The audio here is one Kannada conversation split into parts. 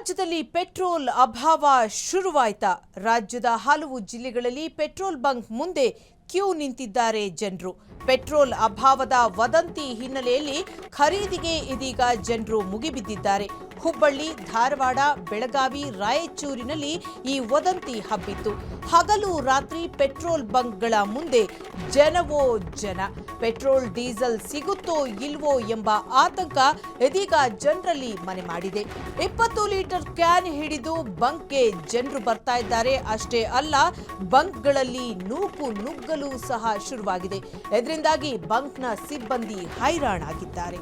ರಾಜ್ಯದಲ್ಲಿ ಪೆಟ್ರೋಲ್ ಅಭಾವ ಶುರುವಾಯ್ತಾ? ರಾಜ್ಯದ ಹಲವು ಜಿಲ್ಲೆಗಳಲ್ಲಿ ಪೆಟ್ರೋಲ್ ಬಂಕ್ ಮುಂದೆ ಕ್ಯೂ ನಿಂತಿದ್ದಾರೆ ಜನರು. ಪೆಟ್ರೋಲ್ ಅಭಾವದ ವದಂತಿ ಹಿನ್ನೆಲೆಯಲ್ಲಿ ಖರೀದಿಗೆ ಇದೀಗ ಜನರು ಮುಗಿಬಿದ್ದಿದ್ದಾರೆ. ಹುಬ್ಬಳ್ಳಿ, ಧಾರವಾಡ, ಬೆಳಗಾವಿ, ರಾಯಚೂರಿನಲ್ಲಿ ಈ ವದಂತಿ ಹಬ್ಬಿತ್ತು. ಹಗಲು ರಾತ್ರಿ ಪೆಟ್ರೋಲ್ ಬಂಕ್ಗಳ ಮುಂದೆ ಜನವೋ ಜನ. ಪೆಟ್ರೋಲ್ ಡೀಸೆಲ್ ಸಿಗುತ್ತೋ ಇಲ್ವೋ ಎಂಬ ಆತಂಕ ಇದೀಗ ಜನರಲ್ಲಿ ಮನೆ ಮಾಡಿದೆ. 20 ಲೀಟರ್ ಕ್ಯಾನ್ ಹಿಡಿದು ಬಂಕ್ಗೆ ಜನರು ಬರ್ತಾ ಇದ್ದಾರೆ. ಅಷ್ಟೇ ಅಲ್ಲ, ಬಂಕ್ಗಳಲ್ಲಿ ನೂಕು ನುಗ್ಗಲು ಸಹ ಶುರುವಾಗಿದೆ. ಇದರಿಂದಾಗಿ ಬಂಕ್ನ ಸಿಬ್ಬಂದಿ ಹೈರಾಣಾಗಿದ್ದಾರೆ.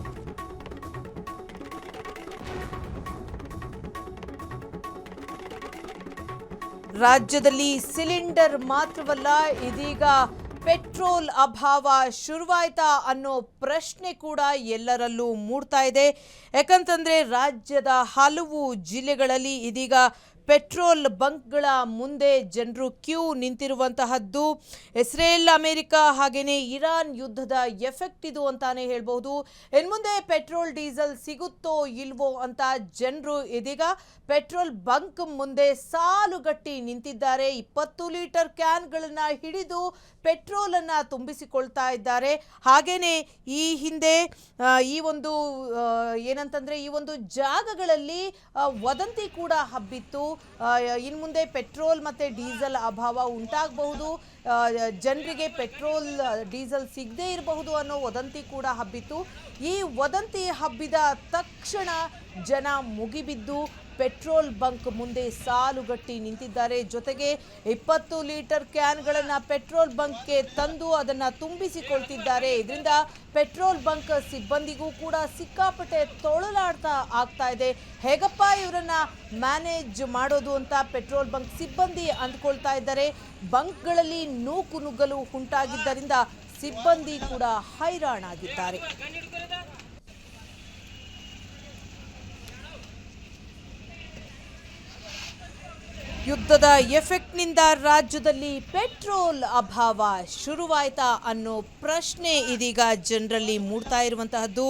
ರಾಜ್ಯದಲ್ಲಿ ಸಿಲಿಂಡರ್ ಮಾತ್ರವಲ್ಲ, ಇದೀಗ ಪೆಟ್ರೋಲ್ ಅಭಾವ ಶುರುವಾಯ್ತಾ ಅನ್ನೋ ಪ್ರಶ್ನೆ ಕೂಡ ಎಲ್ಲರಲ್ಲೂ ಮೂಡ್ತಾ ಇದೆ. ಯಾಕಂತಂದ್ರೆ ರಾಜ್ಯದ ಹಲವು ಜಿಲ್ಲೆಗಳಲ್ಲಿ ಇದೀಗ ಪೆಟ್ರೋಲ್ ಬಂಕ್ಗಳ ಮುಂದೆ ಜನರು ಕ್ಯೂ ನಿಂತಿರುವಂತಹದ್ದು ಇಸ್ರೇಲ್, ಅಮೆರಿಕ ಹಾಗೇನೆ ಇರಾನ್ ಯುದ್ಧದ ಎಫೆಕ್ಟ್ ಇದು ಅಂತಾನೆ ಹೇಳ್ಬಹುದು. ಇನ್ಮುಂದೆ ಪೆಟ್ರೋಲ್ ಡೀಸೆಲ್ ಸಿಗುತ್ತೋ ಇಲ್ವೋ ಅಂತ ಜನರು ಇದೀಗ ಪೆಟ್ರೋಲ್ ಬಂಕ್ ಮುಂದೆ ಸಾಲುಗಟ್ಟಿ ನಿಂತಿದ್ದಾರೆ. 20 ಲೀಟರ್ ಕ್ಯಾನ್ಗಳನ್ನ ಹಿಡಿದು ಪೆಟ್ರೋಲ್ ಅನ್ನ ತುಂಬಿಸಿಕೊಳ್ತಾ ಇದ್ದಾರೆ. ಹಾಗೇನೆ ಈ ಹಿಂದೆ ಈ ಒಂದು ಜಾಗಗಳಲ್ಲಿ ವದಂತಿ ಕೂಡ ಹಬ್ಬಿತ್ತು. ಇನ್ನು ಮುಂದೆ ಪೆಟ್ರೋಲ್ ಮತ್ತೆ ಡೀಸೆಲ್ ಅಭಾವ ಉಂಟಾಗಬಹುದು, ಜನರಿಗೆ ಪೆಟ್ರೋಲ್ ಡೀಸೆಲ್ ಸಿಗದೇ ಇರಬಹುದು ಅನ್ನೋ ವದಂತಿ ಕೂಡ ಹಬ್ಬಿತ್ತು. ಈ ವದಂತಿ ಹಬ್ಬಿದ ತಕ್ಷಣ ಜನ ಮುಗಿಬಿದ್ದು ಪೆಟ್ರೋಲ್ ಬಂಕ್ ಮುಂದೆ ಸಾಲುಗಟ್ಟಿ ನಿಂತಿದ್ದಾರೆ. ಜೊತೆಗೆ 20 ಲೀಟರ್ ಕ್ಯಾನ್ಗಳನ್ನು ಪೆಟ್ರೋಲ್ ಬಂಕ್ಗೆ ತಂದು ಅದನ್ನು ತುಂಬಿಸಿಕೊಳ್ತಿದ್ದಾರೆ. ಇದರಿಂದ ಪೆಟ್ರೋಲ್ ಬಂಕ್ ಸಿಬ್ಬಂದಿಗೂ ಕೂಡ ಸಿಕ್ಕಾಪಟ್ಟೆ ತೊಳಲಾಡ್ತಾ ಆಗ್ತಾ ಇದೆ. ಹೇಗಪ್ಪ ಇವರನ್ನ ಮ್ಯಾನೇಜ್ ಮಾಡೋದು ಅಂತ ಪೆಟ್ರೋಲ್ ಬಂಕ್ ಸಿಬ್ಬಂದಿ ಅಂದ್ಕೊಳ್ತಾ ಇದ್ದಾರೆ. ಬಂಕ್ಗಳಲ್ಲಿ ನೂಕು ನುಗ್ಗಲು ಉಂಟಾಗಿದ್ದರಿಂದ ಸಿಬ್ಬಂದಿ ಕೂಡ ಹೈರಾಣಾಗಿದ್ದಾರೆ. ಯುದ್ಧದ ಎಫೆಕ್ಟ್ನಿಂದ ರಾಜ್ಯದಲ್ಲಿ ಪೆಟ್ರೋಲ್ ಅಭಾವ ಶುರುವಾಯ್ತಾ ಅನ್ನೋ ಪ್ರಶ್ನೆ ಇದೀಗ ಜನರಲ್ಲಿ ಮೂಡ್ತಾ ಇರುವಂತಹದ್ದು.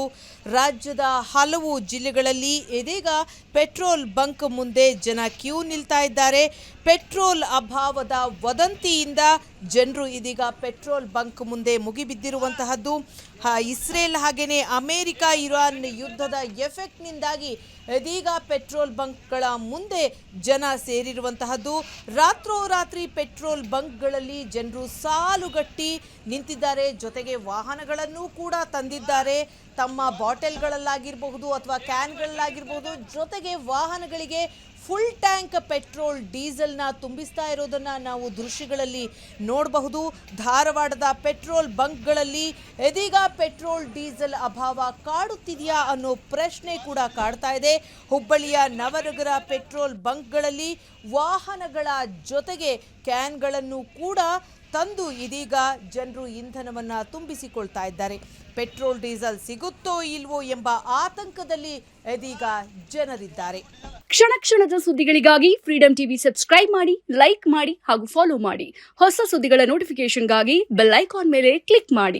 ರಾಜ್ಯದ ಹಲವು ಜಿಲ್ಲೆಗಳಲ್ಲಿ ಇದೀಗ ಪೆಟ್ರೋಲ್ ಬಂಕ್ ಮುಂದೆ ಜನ ಕ್ಯೂ ನಿಲ್ತಾ ಇದ್ದಾರೆ. ಪೆಟ್ರೋಲ್ ಅಭಾವದ ವದಂತಿಯಿಂದ ಜನರು ಇದೀಗ ಪೆಟ್ರೋಲ್ ಬಂಕ್ ಮುಂದೆ ಮುಗಿಬಿದ್ದಿರುವಂತಹದ್ದು. ಇಸ್ರೇಲ್ ಹಾಗೇನೆ ಅಮೆರಿಕ ಇರಾನ್ ಯುದ್ಧದ ಎಫೆಕ್ಟ್ನಿಂದಾಗಿ ಇದೀಗ ಪೆಟ್ರೋಲ್ ಬಂಕ್ಗಳ ಮುಂದೆ ಜನ ಸೇರಿರುವಂತಹದ್ದು. ರಾತ್ರೋರಾತ್ರಿ ಪೆಟ್ರೋಲ್ ಬಂಕ್ಗಳಲ್ಲಿ ಜನರು ಸಾಲುಗಟ್ಟಿ ನಿಂತಿದ್ದಾರೆ. ಜೊತೆಗೆ ವಾಹನಗಳನ್ನು ಕೂಡ ತಂದಿದ್ದಾರೆ. ತಮ್ಮ ಬಾಟಲ್ಗಳಲ್ಲಾಗಿರಬಹುದು ಅಥವಾ ಕ್ಯಾನ್ಗಳಲ್ಲಾಗಿರಬಹುದು. ಜೊತೆಗೆ ವಾಹನಗಳಿಗೆ ಫುಲ್ ಟ್ಯಾಂಕ್ ಪೆಟ್ರೋಲ್ ಡೀಸೆಲ್ನ ತುಂಬಿಸ್ತಾ ಇರೋದನ್ನು ನಾವು ದೃಶ್ಯಗಳಲ್ಲಿ ನೋಡಬಹುದು. ಧಾರವಾಡದ ಪೆಟ್ರೋಲ್ ಬಂಕ್ಗಳಲ್ಲಿ ಇದೀಗ ಪೆಟ್ರೋಲ್ ಡೀಸೆಲ್ ಅಭಾವ ಕಾಡುತ್ತಿದೆಯಾ ಅನ್ನೋ ಪ್ರಶ್ನೆ ಕೂಡ ಕಾಡ್ತಾ ಇದೆ. ಹುಬ್ಬಳ್ಳಿಯ ನವನಗರ ಪೆಟ್ರೋಲ್ ಬಂಕ್ಗಳಲ್ಲಿ ವಾಹನಗಳ ಜೊತೆಗೆ ಕ್ಯಾನ್ಗಳನ್ನು ಕೂಡ ತಂದು ಇದೀಗ ಜನರು ಇಂಧನವನ್ನು ತುಂಬಿಸಿಕೊಳ್ತಾ ಇದ್ದಾರೆ. ಪೆಟ್ರೋಲ್ ಡೀಸೆಲ್ ಸಿಗುತ್ತೋ ಇಲ್ವೋ ಎಂಬ ಆತಂಕದಲ್ಲಿ ಇದೀಗ ಜನರಿದ್ದಾರೆ. ಕ್ಷಣ ಕ್ಷಣದ ಸುದ್ದಿಗಳಿಗಾಗಿ ಫ್ರೀಡಂ ಟಿವಿ ಸಬ್ಸ್ಕ್ರೈಬ್ ಮಾಡಿ, ಲೈಕ್ ಮಾಡಿ ಹಾಗೂ ಫಾಲೋ ಮಾಡಿ. ಹೊಸ ಸುದ್ದಿಗಳ ನೋಟಿಫಿಕೇಶನ್ಗಾಗಿ ಬೆಲ್ ಐಕಾನ್ ಮೇಲೆ ಕ್ಲಿಕ್ ಮಾಡಿ.